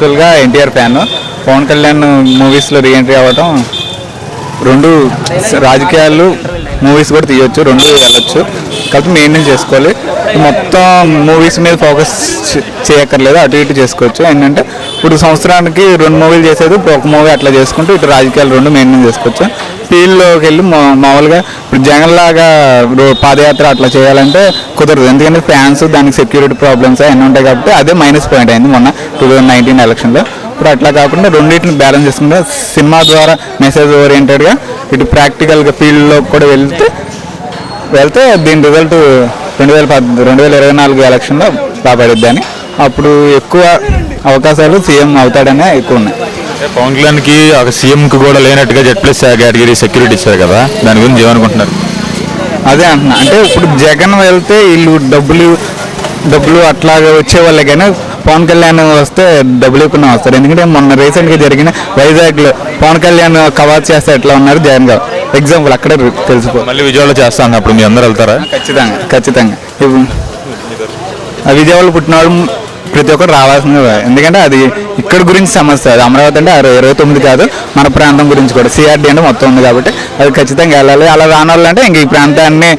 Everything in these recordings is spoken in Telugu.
యాక్చువల్గా ఎన్టీఆర్ ఫ్యాన్. పవన్ కళ్యాణ్ మూవీస్లో రీఎంట్రీ అవ్వడం, రెండు రాజకీయాలు మూవీస్ కూడా తీయొచ్చు, రెండు వెళ్ళొచ్చు, కాబట్టి మెయింటైన్ చేసుకోవాలి. మొత్తం మూవీస్ మీద ఫోకస్ చేయక్కర్లేదు, అటు ఇటు చేసుకోవచ్చు. ఏంటంటే ఇప్పుడు సంవత్సరానికి 2 మూవీలు చేసేది ఇప్పుడు ఒక మూవీ అట్లా చేసుకుంటూ ఇటు రాజకీయాలు 2 మెయింటైన్ చేసుకోవచ్చు. ఫీల్డ్లోకి వెళ్ళి మామూలుగా ఇప్పుడు జగన్లాగా పాదయాత్ర అట్లా చేయాలంటే కుదరదు, ఎందుకంటే ఫ్యాన్స్, దానికి సెక్యూరిటీ ప్రాబ్లమ్స్ అవన్నీ ఉంటాయి, కాబట్టి అదే మైనస్ పాయింట్ అయింది మొన్న 2019 ఎలక్షన్లో. ఇప్పుడు అట్లా కాకుండా రెండింటిని బ్యాలెన్స్ చేసుకుంటే సినిమా ద్వారా మెసేజ్ ఓరియంటెడ్గా ఇటు ప్రాక్టికల్గా ఫీల్డ్లో కూడా వెళ్తే దీని రిజల్ట్ 2024 ఎలక్షన్లో బాగా అని, అప్పుడు ఎక్కువ అవకాశాలు సీఎం అవుతాడనే ఎక్కువ ఉన్నాయి. పవన్ కళ్యాణ్కి ఒక సీఎంకి కూడా లేనట్టుగా Z+ కేటగిరీ సెక్యూరిటీ ఇచ్చారు కదా, దాని గురించి ఏమనుకుంటున్నారు? అదే అంటున్నా, అంటే ఇప్పుడు జగన్ వెళ్తే వీళ్ళు డబ్బులు అట్లాగా వచ్చేవాళ్ళే, కానీ పవన్ కళ్యాణ్ వస్తే డబ్బులు ఎక్కువ వస్తారు. ఎందుకంటే మొన్న రీసెంట్గా జరిగిన వైజాగ్లో పవన్ కళ్యాణ్ కవర్ చేస్తే ఎట్లా ఉన్నారు జగన్ గారు, ఎగ్జాంపుల్ అక్కడే తెలిసిపో. మళ్ళీ విజయవాడలో చేస్తా అన్నప్పుడు మీ అందరూ వెళ్తారా? ఖచ్చితంగా ఇప్పుడు విజయవాడలో పుట్టినవాడు ప్రతి ఒక్కరు రావాల్సిందే, ఎందుకంటే అది ఇక్కడ గురించి సమస్య. అది అమరావతి అంటే 29 కాదు, మన ప్రాంతం గురించి కూడా CRD అంటే మొత్తం ఉంది, కాబట్టి అది ఖచ్చితంగా వెళ్ళాలి. అలా రానోళ్ళంటే ఇంక ఈ ప్రాంతాన్ని,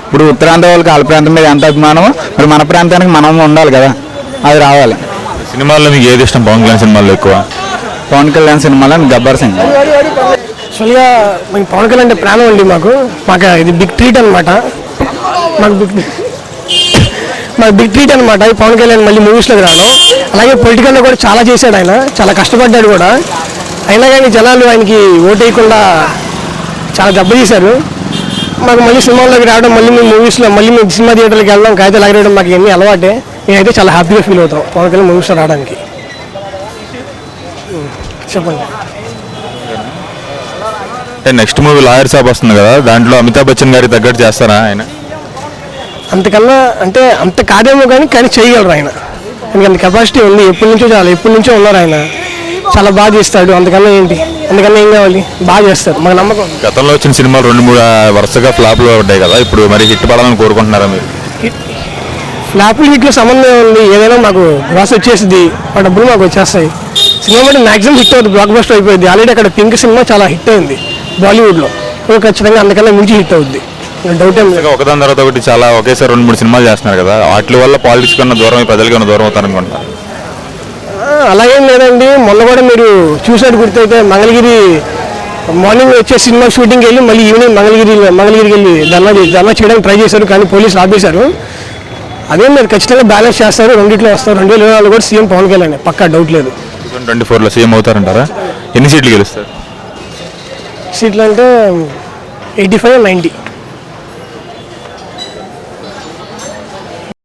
ఇప్పుడు ఉత్తరాంధ్ర వాళ్ళకి వాళ్ళ ప్రాంతం మీద ఎంత అభిమానమో మరి మన ప్రాంతానికి మనం ఉండాలి కదా, అది రావాలి. సినిమాల్లో మీకు ఏది ఇష్టం? పవన్ కళ్యాణ్ సినిమాల్లో ఎక్కువ? పవన్ కళ్యాణ్ సినిమాలో గబ్బర్ సింగ్. యాక్చువల్గా మేము పవన్ కళ్యాణ్ అంటే ప్రాణం అండి. మాకు ఇది బిగ్ ట్రీట్ అనమాట. మాకు బిగ్ ట్రీట్ అనమాట ఈ పవన్ కళ్యాణ్ మళ్ళీ మూవీస్లోకి రావడం. అలాగే పొలిటికల్లో కూడా చాలా చేశాడు ఆయన, చాలా కష్టపడ్డాడు కూడా. అయినా కానీ జనాలు ఆయనకి ఓటు వేయకుండా చాలా దెబ్బతీశారు. మాకు మళ్ళీ సినిమాల్లోకి రావడం, మళ్ళీ మేము మూవీస్లో మళ్ళీ మేము సినిమా థియేటర్కి వెళ్ళడం, కాగితాలు లాగడం మాకు ఎన్ని అలవాటే. నేనైతే చాలా హ్యాపీగా ఫీల్ అవుతాం పవన్ కళ్యాణ్ మూవీస్లో రావడానికి. చెప్పండి. అంటే నెక్స్ట్ మూవీ లాయర్ సాబ్ వస్తుంది కదా, దాంట్లో అమితాబ్ బచ్చన్ గారికి తగ్గట్టు చేస్తారా ఆయన? అంతకన్నా అంటే అంత కాదేమో కానీ చేయగలరు ఆయన, ఎందుకంటే కెపాసిటీ ఉంది. ఎప్పటి నుంచో ఉన్నారు ఆయన, చాలా బాగా చేస్తాడు. అంతకన్నా ఏం కావాలి, బాగా చేస్తారు, మాకు నమ్మకం. గతంలో వచ్చిన సినిమాలు 2-3 వరుసగా ఫ్లాప్లో ఉంటాయి కదా, ఇప్పుడు మరి హిట్ పడాలని కోరుకుంటున్నారా మీరు? ఫ్లాప్లు హిట్లో సంబంధం ఉంది, ఏదైనా మాకు గ్రాస్ వచ్చేసింది, ఆ డబ్బులు మాకు వచ్చేస్తాయి. సినిమా బట్టి మ్యాక్సిమం హిట్ అవుతుంది, బ్లాక్ బస్టర్ అయిపోయింది. ఆల్రెడీ అక్కడ పింక్ సినిమా చాలా హిట్ అయింది బాలీవుడ్లో, ఖచ్చితంగా అందుకన్నా మించి హిట్ అవుద్ది, డౌట్ ఏం లేదు. ఒకదాని తర్వాత ఒకటి చాలా ఒకేసారి 2-3 సినిమాలు చేస్తున్నారు కదా, వాటి వల్ల పాలిటిక్స్ కన్నా దూరం, ప్రజలకన్నా దూరం అవుతారనుకుంటున్నారు? అలాగేం లేదండి. మొన్న కూడా మీరు చూసినట్టు గుర్తయితే మంగళగిరి మార్నింగ్ వచ్చే సినిమా షూటింగ్కి వెళ్ళి మళ్ళీ ఈవినింగ్ మంగళగిరికి వెళ్ళి ధర్నా చేయడానికి ట్రై చేశారు, కానీ పోలీసులు ఆపేశారు. అదేం లేదు, ఖచ్చితంగా బ్యాలెన్స్ చేస్తారు, రెండిట్లో వస్తారు. 2024 కూడా సీఎం పవన్ కళ్యాణ్, పక్కా డౌట్ లేదు. 2024లో సీఎం అవుతారంటారా? ఎన్ని సీట్లు గెలుస్తారు? సీట్లు అంటే 85-90.